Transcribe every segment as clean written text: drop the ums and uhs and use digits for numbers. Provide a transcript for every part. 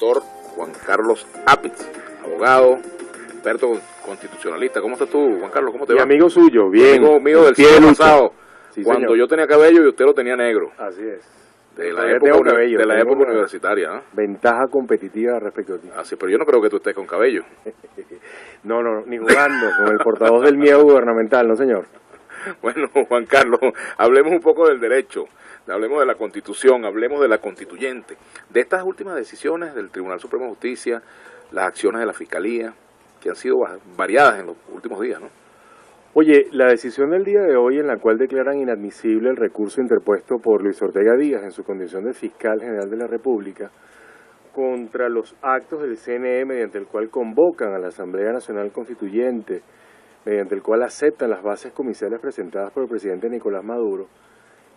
doctor Juan Carlos Apitz, abogado, experto constitucionalista. ¿Cómo estás tú, Juan Carlos? ¿Cómo te va? Amigo suyo, bien. Amigo mío del siglo pasado, sí, cuando señor. yo tenía cabello y usted lo tenía negro. Así es. De la época universitaria, ¿no? Ventaja competitiva respecto a ti. Así, pero yo no creo que tú estés con cabello. No, ni jugando con el portavoz del miedo gubernamental, ¿no, señor? Bueno, Juan Carlos, hablemos un poco del derecho, hablemos de la Constitución, hablemos de la constituyente, de estas últimas decisiones del Tribunal Supremo de Justicia, las acciones de la Fiscalía, que han sido variadas en los últimos días, ¿no? Oye, la decisión del día de hoy en la cual declaran inadmisible el recurso interpuesto por Luis Ortega Díaz en su condición de fiscal general de la República contra los actos del CNE mediante el cual convocan a la Asamblea Nacional Constituyente, mediante el cual aceptan las bases comiciales presentadas por el presidente Nicolás Maduro,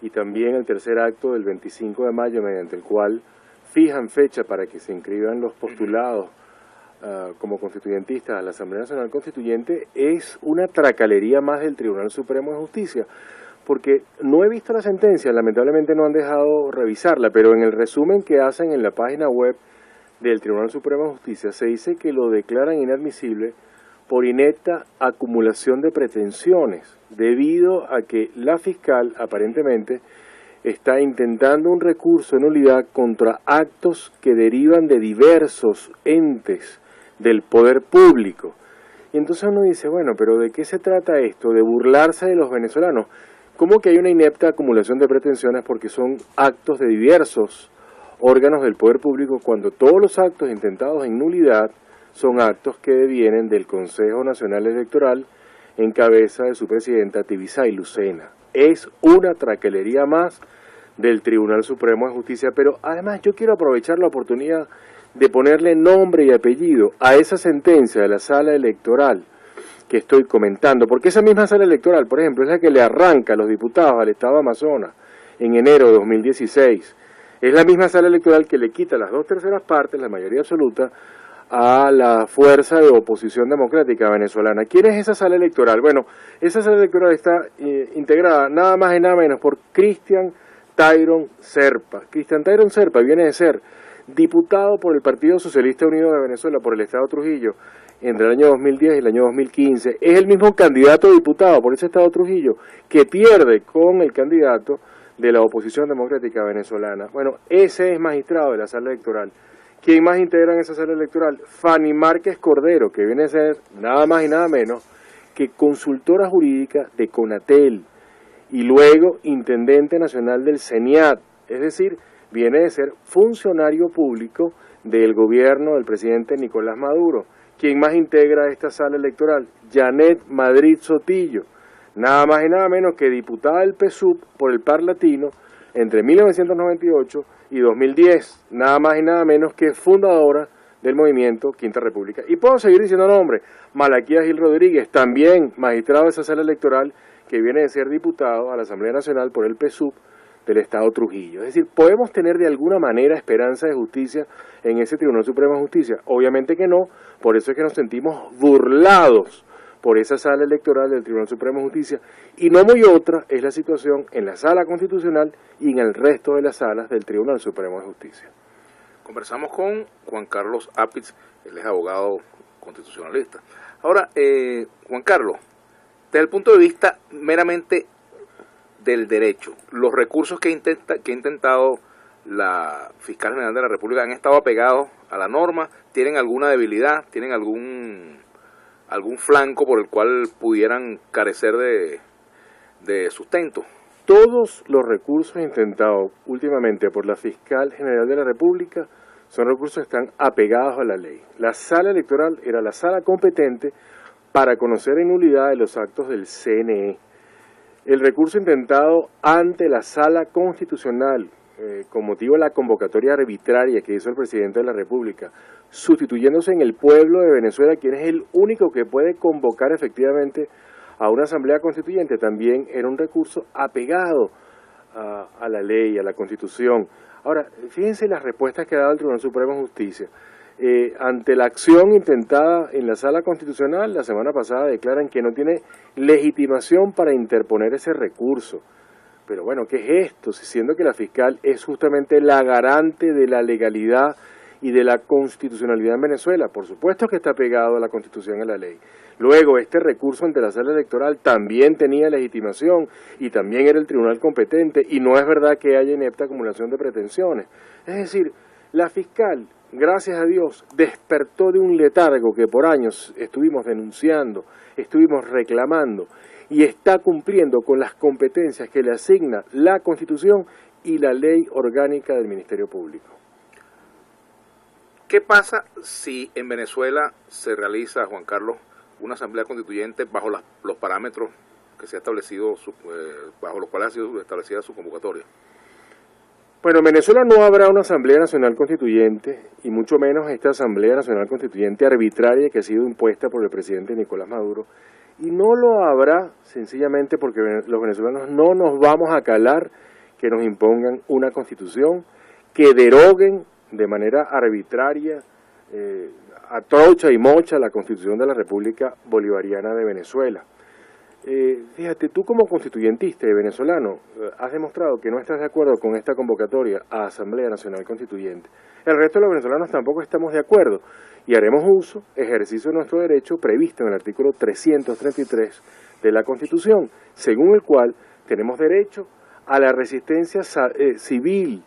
y también el tercer acto del 25 de mayo mediante el cual fijan fecha para que se inscriban los postulados como constituyentistas a la Asamblea Nacional Constituyente, es una tracalería más del Tribunal Supremo de Justicia, porque no he visto la sentencia, lamentablemente no han dejado revisarla, pero en el resumen que hacen en la página web del Tribunal Supremo de Justicia se dice que lo declaran inadmisible por inepta acumulación de pretensiones, debido a que la fiscal aparentemente está intentando un recurso de nulidad contra actos que derivan de diversos entes del poder público. Y entonces uno dice, bueno, pero ¿de qué se trata esto? ¿De burlarse de los venezolanos? ¿Cómo que hay una inepta acumulación de pretensiones porque son actos de diversos órganos del poder público cuando todos los actos intentados en nulidad son actos que devienen del Consejo Nacional Electoral en cabeza de su presidenta Tibisay Lucena? Es una traquelería más del Tribunal Supremo de Justicia, pero además yo quiero aprovechar la oportunidad de ponerle nombre y apellido a esa sentencia de la sala electoral que estoy comentando, porque esa misma sala electoral, por ejemplo, es la que le arranca a los diputados al Estado Amazonas en enero de 2016, es la misma sala electoral que le quita las 2/3 partes, la mayoría absoluta, a la fuerza de oposición democrática venezolana. ¿Quién es esa sala electoral? Bueno, esa sala electoral está integrada nada más y nada menos por Cristian Tayron Serpa. Cristian Tayron Serpa viene de ser diputado por el Partido Socialista Unido de Venezuela por el Estado Trujillo entre el año 2010 y el año 2015. Es el mismo candidato a diputado por ese Estado Trujillo que pierde con el candidato de la oposición democrática venezolana. Bueno, ese es magistrado de la sala electoral. ¿Quién más integra en esa sala electoral? Fanny Márquez Cordero, que viene a ser nada más y nada menos que consultora jurídica de CONATEL y luego intendente nacional del CENIAT, es decir, viene de ser funcionario público del gobierno del presidente Nicolás Maduro. ¿Quién más integra esta sala electoral? Janet Madrid Sotillo, nada más y nada menos que diputada del PSUV por el Par Latino entre 1998 y 2010, nada más y nada menos que fundadora del movimiento Quinta República. Y puedo seguir diciendo nombres, Malaquía Gil Rodríguez, también magistrado de esa sala electoral que viene de ser diputado a la Asamblea Nacional por el PSUV del Estado Trujillo. Es decir, ¿podemos tener de alguna manera esperanza de justicia en ese Tribunal Supremo de Justicia? Obviamente que no, por eso es que nos sentimos burlados por esa sala electoral del Tribunal Supremo de Justicia, y no muy otra es la situación en la Sala Constitucional y en el resto de las salas del Tribunal Supremo de Justicia. Conversamos con Juan Carlos Apitz, él es abogado constitucionalista. Ahora, Juan Carlos, desde el punto de vista meramente del derecho, los recursos que ha intentado la Fiscal General de la República han estado apegados a la norma, ¿tienen alguna debilidad, tienen algún flanco por el cual pudieran carecer de sustento? Todos los recursos intentados últimamente por la Fiscal General de la República son recursos que están apegados a la ley. La sala electoral era la sala competente para conocer en nulidad de los actos del CNE. El recurso intentado ante la Sala Constitucional, con motivo de la convocatoria arbitraria que hizo el presidente de la República, sustituyéndose en el pueblo de Venezuela, quien es el único que puede convocar efectivamente a una asamblea constituyente, también era un recurso apegado a la ley, a la Constitución. Ahora, fíjense las respuestas que ha dado el Tribunal Supremo de Justicia. Ante la acción intentada en la Sala Constitucional, la semana pasada declaran que no tiene legitimación para interponer ese recurso. Pero bueno, ¿qué es esto? Siendo que la fiscal es justamente la garante de la legalidad y de la constitucionalidad en Venezuela. Por supuesto que está pegado a la Constitución y a la ley. Luego, este recurso ante la sala electoral también tenía legitimación y también era el tribunal competente, y no es verdad que haya inepta acumulación de pretensiones. Es decir, la fiscal, gracias a Dios, despertó de un letargo que por años estuvimos denunciando, estuvimos reclamando, y está cumpliendo con las competencias que le asigna la Constitución y la ley orgánica del Ministerio Público. ¿Qué pasa si en Venezuela se realiza, Juan Carlos, una asamblea constituyente bajo los parámetros que se ha establecido, bajo los cuales ha sido establecida su convocatoria? Bueno, en Venezuela no habrá una Asamblea Nacional Constituyente, y mucho menos esta Asamblea Nacional Constituyente arbitraria que ha sido impuesta por el presidente Nicolás Maduro, y no lo habrá sencillamente porque los venezolanos no nos vamos a calar que nos impongan una constitución, que deroguen de manera arbitraria, a trocha y mocha, la Constitución de la República Bolivariana de Venezuela. Fíjate, tú como constituyentista y venezolano has demostrado que no estás de acuerdo con esta convocatoria a Asamblea Nacional Constituyente. El resto de los venezolanos tampoco estamos de acuerdo y haremos ejercicio de nuestro derecho previsto en el artículo 333 de la Constitución, según el cual tenemos derecho a la resistencia civil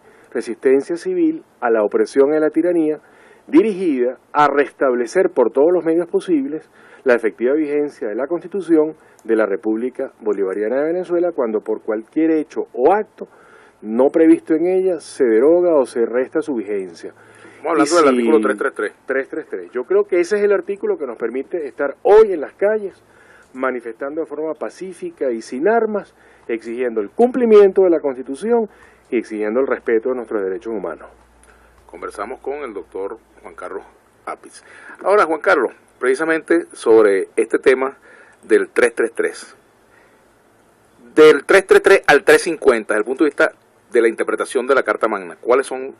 a la opresión y a la tiranía, dirigida a restablecer por todos los medios posibles la efectiva vigencia de la Constitución de la República Bolivariana de Venezuela cuando por cualquier hecho o acto no previsto en ella se deroga o se resta su vigencia. Estamos hablando del artículo 333. 333. Yo creo que ese es el artículo que nos permite estar hoy en las calles manifestando de forma pacífica y sin armas, exigiendo el cumplimiento de la Constitución y exigiendo el respeto de nuestros derechos humanos. Conversamos con el doctor Juan Carlos Apitz. Ahora, Juan Carlos, precisamente sobre este tema del 333. Del 333 al 350, desde el punto de vista de la interpretación de la Carta Magna, ¿cuáles son,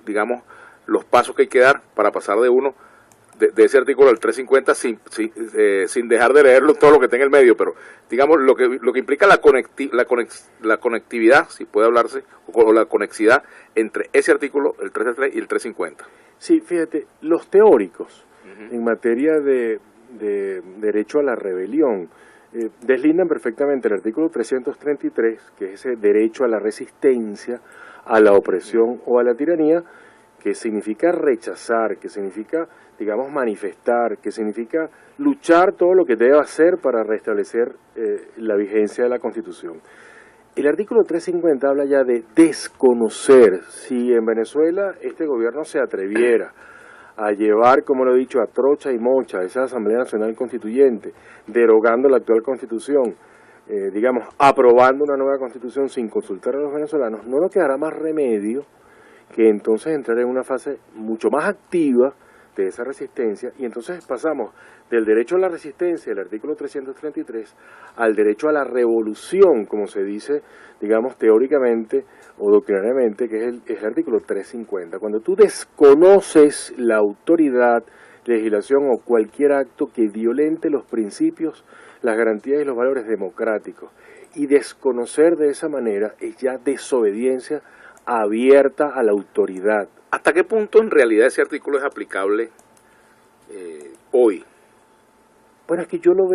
digamos, los pasos que hay que dar para pasar de uno, de ese artículo al 350 sin dejar de leerlo todo lo que tenga en el medio, pero digamos lo que implica la conectividad, si puede hablarse, o la conexidad entre ese artículo, el 333 y el 350? Sí, fíjate, los teóricos en materia de derecho a la rebelión deslindan perfectamente el artículo 333, que es ese derecho a la resistencia, a la opresión o a la tiranía, que significa rechazar, que significa, digamos, manifestar, que significa luchar todo lo que debe hacer para restablecer la vigencia de la Constitución. El artículo 350 habla ya de desconocer. Si en Venezuela este gobierno se atreviera a llevar, como lo he dicho, a trocha y mocha esa Asamblea Nacional Constituyente, derogando la actual Constitución, digamos, aprobando una nueva Constitución sin consultar a los venezolanos, no nos quedará más remedio que entonces entrar en una fase mucho más activa de esa resistencia, y entonces pasamos del derecho a la resistencia, el artículo 333, al derecho a la revolución, como se dice, digamos, teóricamente o doctrinariamente, que es el artículo 350. Cuando tú desconoces la autoridad, legislación o cualquier acto que violente los principios, las garantías y los valores democráticos, y desconocer de esa manera es ya desobediencia abierta a la autoridad. ¿Hasta qué punto en realidad ese artículo es aplicable hoy? Bueno, es que yo lo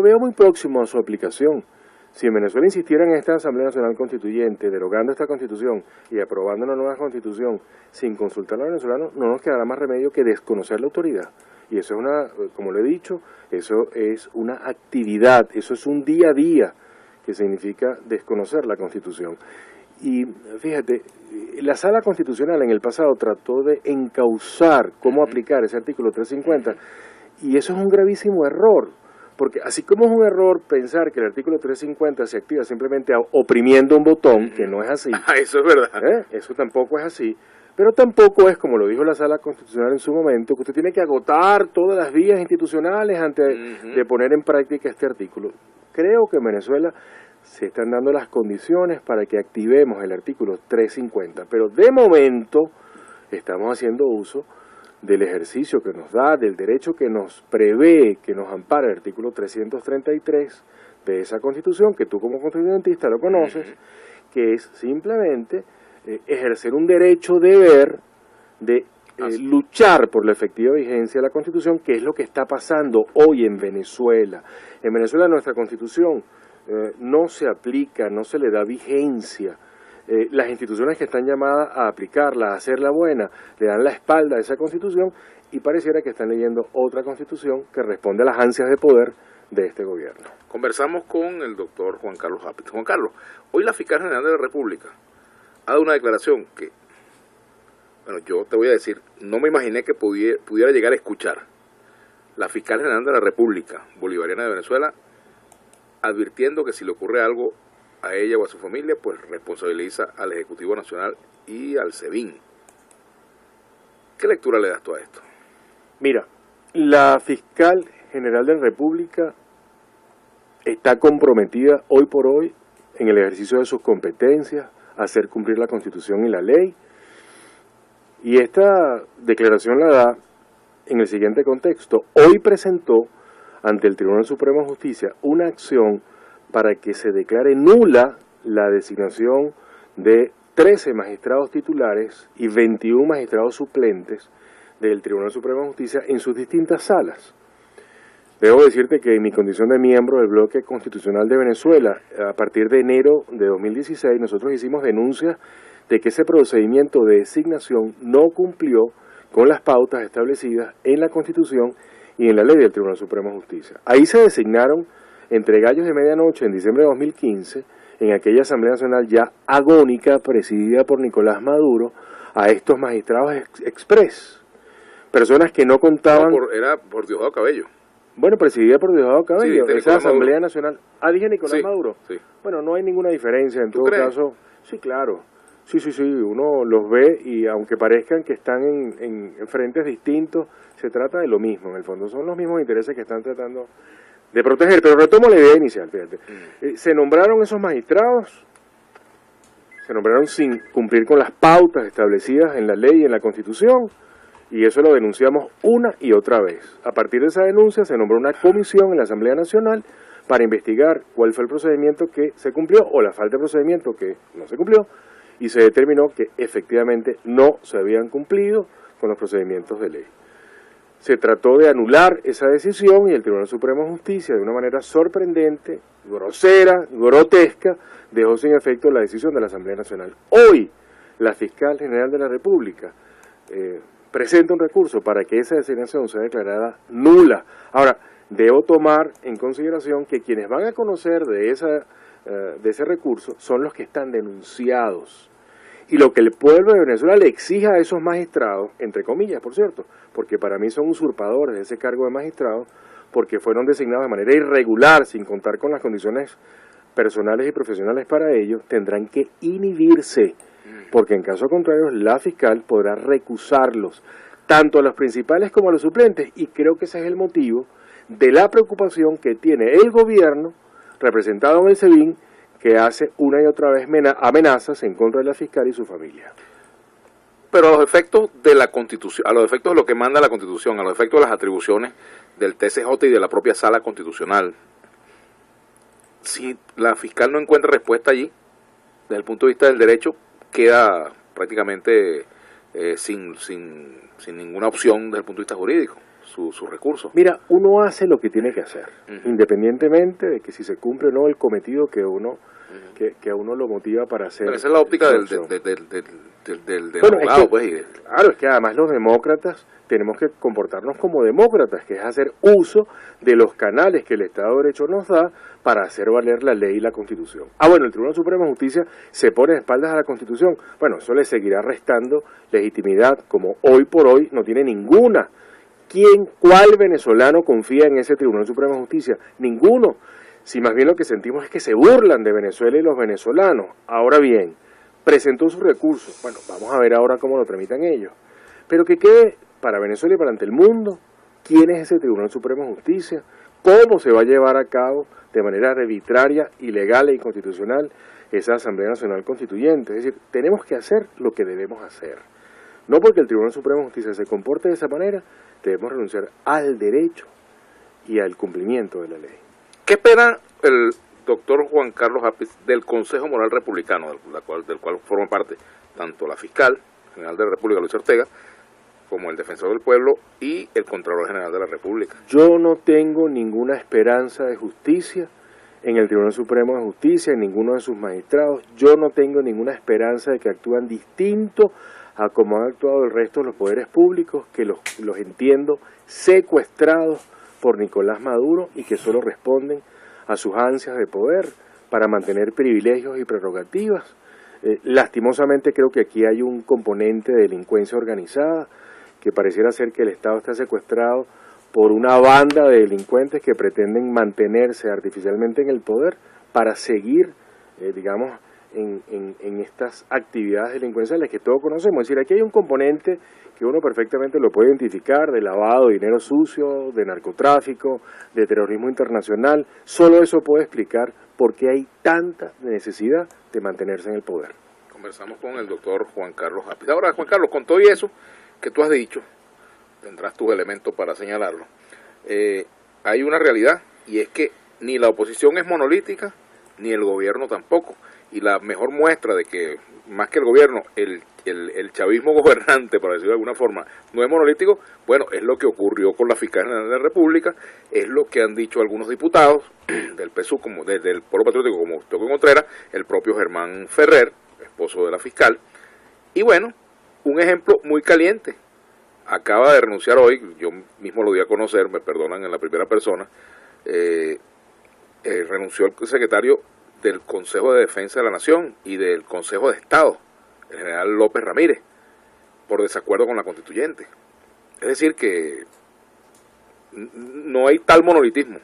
veo muy próximo a su aplicación. Si en Venezuela insistiera en esta Asamblea Nacional Constituyente, derogando esta Constitución y aprobando una nueva Constitución sin consultar a los venezolanos, no nos quedará más remedio que desconocer la autoridad. Y eso es como lo he dicho, eso es una actividad, eso es un día a día que significa desconocer la Constitución. Y fíjate, la Sala Constitucional en el pasado trató de encauzar cómo aplicar ese artículo 350, y eso es un gravísimo error, porque así como es un error pensar que el artículo 350 se activa simplemente oprimiendo un botón, que no es así. Eso es verdad. Eso tampoco es así, pero tampoco es, como lo dijo la Sala Constitucional en su momento, que usted tiene que agotar todas las vías institucionales antes de poner en práctica este artículo. Creo que en Venezuela se están dando las condiciones para que activemos el artículo 350, pero de momento estamos haciendo uso del ejercicio que nos da, del derecho que nos prevé, que nos ampara el artículo 333 de esa Constitución, que tú como constituyentista lo conoces, que es simplemente ejercer un derecho-deber de luchar por la efectiva vigencia de la Constitución, que es lo que está pasando hoy en Venezuela. En Venezuela nuestra Constitución no se aplica, no se le da vigencia. Las instituciones que están llamadas a aplicarla, a hacerla buena, le dan la espalda a esa Constitución y pareciera que están leyendo otra Constitución que responde a las ansias de poder de este gobierno. Conversamos con el doctor Juan Carlos Apitz. Juan Carlos, hoy la Fiscal General de la República ha dado una declaración que, bueno, yo te voy a decir, no me imaginé que pudiera llegar a escuchar. La Fiscal General de la República Bolivariana de Venezuela advirtiendo que si le ocurre algo a ella o a su familia, pues responsabiliza al Ejecutivo Nacional y al SEBIN. ¿Qué lectura le das tú a esto? Mira, la Fiscal General de la República está comprometida hoy por hoy en el ejercicio de sus competencias, a hacer cumplir la Constitución y la ley, y esta declaración la da en el siguiente contexto. Hoy presentó ante el Tribunal Supremo de Justicia una acción para que se declare nula la designación de 13 magistrados titulares y 21 magistrados suplentes del Tribunal Supremo de Justicia en sus distintas salas. Debo decirte que en mi condición de miembro del Bloque Constitucional de Venezuela, a partir de enero de 2016, nosotros hicimos denuncias de que ese procedimiento de designación no cumplió con las pautas establecidas en la Constitución y en la ley del Tribunal Supremo de Justicia. Ahí se designaron entre gallos de medianoche en diciembre de 2015, en aquella Asamblea Nacional ya agónica, presidida por Nicolás Maduro, a estos magistrados express, personas que no contaban... No, era por Diosdado Cabello. Bueno, presidida por Diosdado Cabello, sí, esa Asamblea Nacional. Ah, dije Nicolás Maduro. Sí. Bueno, no hay ninguna diferencia, en todo crees? caso. Sí, claro. Sí, uno los ve y aunque parezcan que están en frentes distintos, se trata de lo mismo, en el fondo. Son los mismos intereses que están tratando de proteger. Pero retomo la idea inicial, fíjate. Se nombraron esos magistrados, se nombraron sin cumplir con las pautas establecidas en la ley y en la Constitución, y eso lo denunciamos una y otra vez. A partir de esa denuncia se nombró una comisión en la Asamblea Nacional para investigar cuál fue el procedimiento que se cumplió o la falta de procedimiento que no se cumplió, y se determinó que efectivamente no se habían cumplido con los procedimientos de ley. Se trató de anular esa decisión y el Tribunal Supremo de Justicia, de una manera sorprendente, grosera, grotesca, dejó sin efecto la decisión de la Asamblea Nacional. Hoy, la Fiscal General de la República presenta un recurso para que esa designación sea declarada nula. Ahora, debo tomar en consideración que quienes van a conocer de ese recurso son los que están denunciados. Y lo que el pueblo de Venezuela le exija a esos magistrados, entre comillas, por cierto, porque para mí son usurpadores de ese cargo de magistrado, porque fueron designados de manera irregular, sin contar con las condiciones personales y profesionales para ello, tendrán que inhibirse, porque en caso contrario la fiscal podrá recusarlos, tanto a los principales como a los suplentes, y creo que ese es el motivo de la preocupación que tiene el gobierno, representado en el SEBIN, que hace una y otra vez amenazas en contra de la fiscal y su familia. Pero a los efectos de la Constitución, a los efectos de lo que manda la Constitución, a los efectos de las atribuciones del TCJ y de la propia Sala Constitucional, si la fiscal no encuentra respuesta allí, desde el punto de vista del derecho, queda prácticamente sin ninguna opción desde el punto de vista jurídico, su recurso. Mira, uno hace lo que tiene que hacer, independientemente de que si se cumple o no el cometido que uno que a uno lo motiva para hacer. Pero esa es la óptica del bueno, abogado, es que, claro, es que además los demócratas tenemos que comportarnos como demócratas, que es hacer uso de los canales que el Estado de Derecho nos da para hacer valer la ley y la Constitución. Bueno, el Tribunal Supremo de Justicia se pone de espaldas a la Constitución. Bueno, eso le seguirá restando legitimidad, como hoy por hoy no tiene ninguna. ¿Cuál venezolano confía en ese Tribunal Supremo de Justicia? Ninguno. Si más bien lo que sentimos es que se burlan de Venezuela y los venezolanos. Ahora bien, presentó su recurso. Bueno, vamos a ver ahora cómo lo tramitan ellos. Pero que quede para Venezuela y para ante el mundo, ¿quién es ese Tribunal Supremo de Justicia? ¿Cómo se va a llevar a cabo de manera arbitraria, ilegal e inconstitucional esa Asamblea Nacional Constituyente? Es decir, tenemos que hacer lo que debemos hacer. No porque el Tribunal Supremo de Justicia se comporte de esa manera, debemos renunciar al derecho y al cumplimiento de la ley. ¿Qué espera el doctor Juan Carlos Apitz del Consejo Moral Republicano, del cual forma parte tanto la fiscal General de la República, Luis Ortega, como el Defensor del Pueblo y el Contralor General de la República. Yo no tengo ninguna esperanza de justicia en el Tribunal Supremo de Justicia, en ninguno de sus magistrados. Yo no tengo ninguna esperanza de que actúen distinto a como han actuado el resto de los poderes públicos, que los entiendo secuestrados por Nicolás Maduro y que solo responden a sus ansias de poder para mantener privilegios y prerrogativas. Lastimosamente creo que aquí hay un componente de delincuencia organizada, que pareciera ser que el Estado está secuestrado por una banda de delincuentes que pretenden mantenerse artificialmente en el poder para seguir, digamos, en estas actividades delincuenciales que todos conocemos. Es decir, aquí hay un componente que uno perfectamente lo puede identificar, de lavado de dinero sucio, de narcotráfico, de terrorismo internacional. Solo eso puede explicar por qué hay tanta necesidad de mantenerse en el poder. Conversamos con el doctor Juan Carlos Apis. Ahora, Juan Carlos, con todo y eso que tú has dicho, tendrás tus elementos para señalarlo, hay una realidad, y es que ni la oposición es monolítica, ni el gobierno tampoco. Y la mejor muestra de que, más que el gobierno, el chavismo gobernante, por decirlo de alguna forma, no es monolítico, bueno, es lo que ocurrió con la Fiscal General de la República, es lo que han dicho algunos diputados del PSUV, como del Polo Patriótico, como Toco Contreras, el propio Germán Ferrer, esposo de la fiscal. Y bueno, un ejemplo muy caliente. Acaba de renunciar hoy, yo mismo lo di a conocer, me perdonan en la primera persona, renunció el secretario del Consejo de Defensa de la Nación y del Consejo de Estado, el general López Ramírez, por desacuerdo con la constituyente. Es decir que no hay tal monolitismo.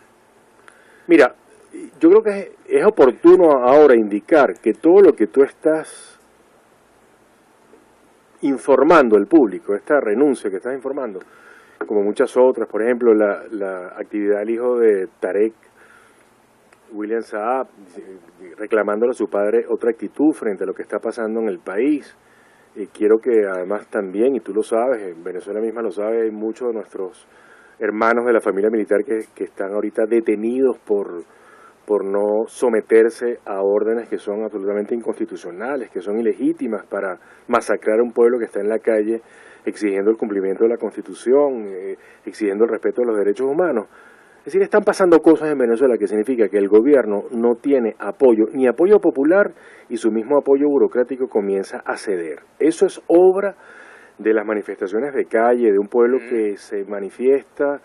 Mira, yo creo que es oportuno ahora indicar que todo lo que tú estás informando al público, esta renuncia que estás informando, como muchas otras, por ejemplo, la actividad del hijo de Tarek, William Saab, reclamándole a su padre otra actitud frente a lo que está pasando en el país. Y quiero que además también, y tú lo sabes, en Venezuela misma lo sabe, hay muchos de nuestros hermanos de la familia militar que están ahorita detenidos por no someterse a órdenes que son absolutamente inconstitucionales, que son ilegítimas para masacrar a un pueblo que está en la calle exigiendo el cumplimiento de la Constitución, exigiendo el respeto de los derechos humanos. Es decir, están pasando cosas en Venezuela que significa que el gobierno no tiene apoyo, ni apoyo popular, y su mismo apoyo burocrático comienza a ceder. Eso es obra de las manifestaciones de calle, de un pueblo que se manifiesta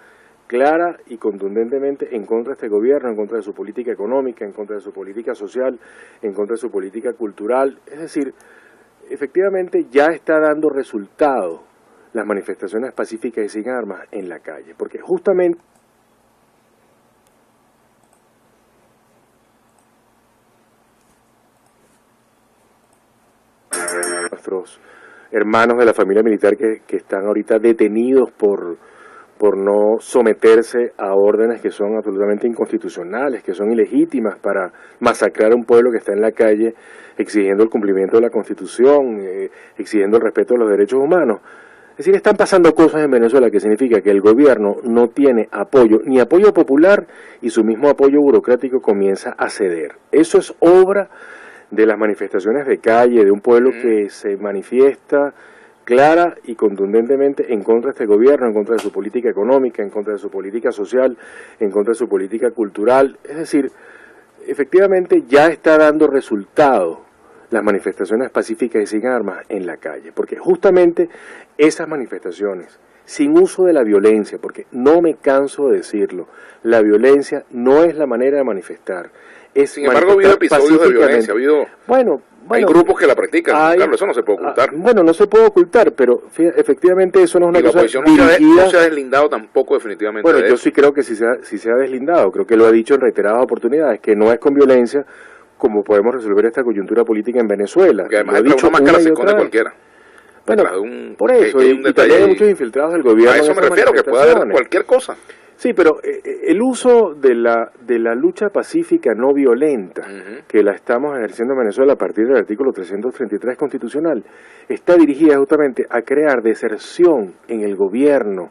clara y contundentemente en contra de este gobierno, en contra de su política económica, en contra de su política social, en contra de su política cultural. Es decir, efectivamente ya está dando resultado las manifestaciones pacíficas y sin armas en la calle, porque justamente nuestros hermanos de la familia militar que están ahorita detenidos por no someterse a órdenes que son absolutamente inconstitucionales, que son ilegítimas para masacrar a un pueblo que está en la calle exigiendo el cumplimiento de la Constitución, exigiendo el respeto de los derechos humanos. Es decir, están pasando cosas en Venezuela que significa que el gobierno no tiene apoyo, ni apoyo popular, y su mismo apoyo burocrático comienza a ceder. Eso es obra de las manifestaciones de calle, de un pueblo que se manifiesta clara y contundentemente en contra de este gobierno, en contra de su política económica, en contra de su política social, en contra de su política cultural. Es decir, efectivamente ya está dando resultado las manifestaciones pacíficas y sin armas en la calle, porque justamente esas manifestaciones, sin uso de la violencia, porque no me canso de decirlo, la violencia no es la manera de manifestar. Sin embargo, ha habido episodios de violencia, hay grupos que la practican, Carlos, eso no se puede ocultar. Bueno, no se puede ocultar, pero efectivamente eso no es una cosa dirigida. La oposición no se ha deslindado tampoco definitivamente. Bueno, yo sí creo que sí se ha deslindado, creo que lo ha dicho en reiteradas oportunidades, que no es con violencia como podemos resolver esta coyuntura política en Venezuela. Que además detrás de una máscara se esconde cualquiera. Bueno, por eso, y también hay muchos infiltrados del gobierno. A eso me refiero, que puede haber cualquier cosa. Sí, pero el uso de la lucha pacífica no violenta, que la estamos ejerciendo en Venezuela a partir del artículo 333 constitucional, está dirigida justamente a crear deserción en el gobierno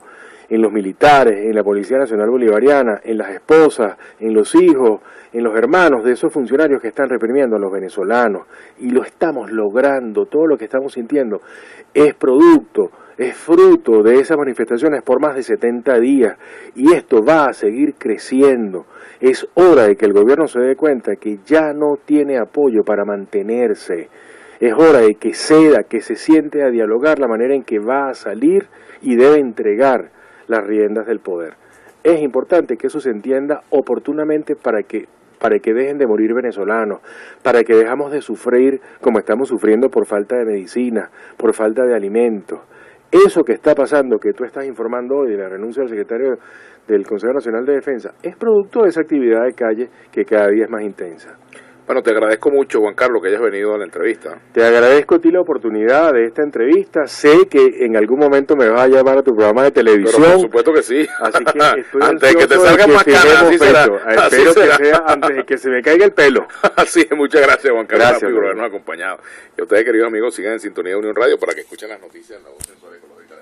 en los militares, en la Policía Nacional Bolivariana, en las esposas, en los hijos, en los hermanos de esos funcionarios que están reprimiendo a los venezolanos, y lo estamos logrando. Todo lo que estamos sintiendo es fruto de esas manifestaciones por más de 70 días, y esto va a seguir creciendo. Es hora de que el gobierno se dé cuenta que ya no tiene apoyo para mantenerse. Es hora de que ceda, que se siente a dialogar la manera en que va a salir y debe entregar las riendas del poder. Es importante que eso se entienda oportunamente para que dejen de morir venezolanos, para que dejamos de sufrir como estamos sufriendo por falta de medicina, por falta de alimentos. Eso que está pasando, que tú estás informando hoy de la renuncia del secretario del Consejo Nacional de Defensa, es producto de esa actividad de calle que cada día es más intensa. Bueno, te agradezco mucho, Juan Carlos, que hayas venido a la entrevista. Te agradezco a ti la oportunidad de esta entrevista. Sé que en algún momento me vas a llamar a tu programa de televisión. Pero por supuesto que sí. Así que estoy antes de que te salga más cara, así será. Espero que sea antes de que se me caiga el pelo. Así es, muchas gracias, Juan Carlos, gracias, por habernos acompañado. Y a ustedes, queridos amigos, sigan en sintonía de Unión Radio para que escuchen las noticias en la voz sensual ecológica de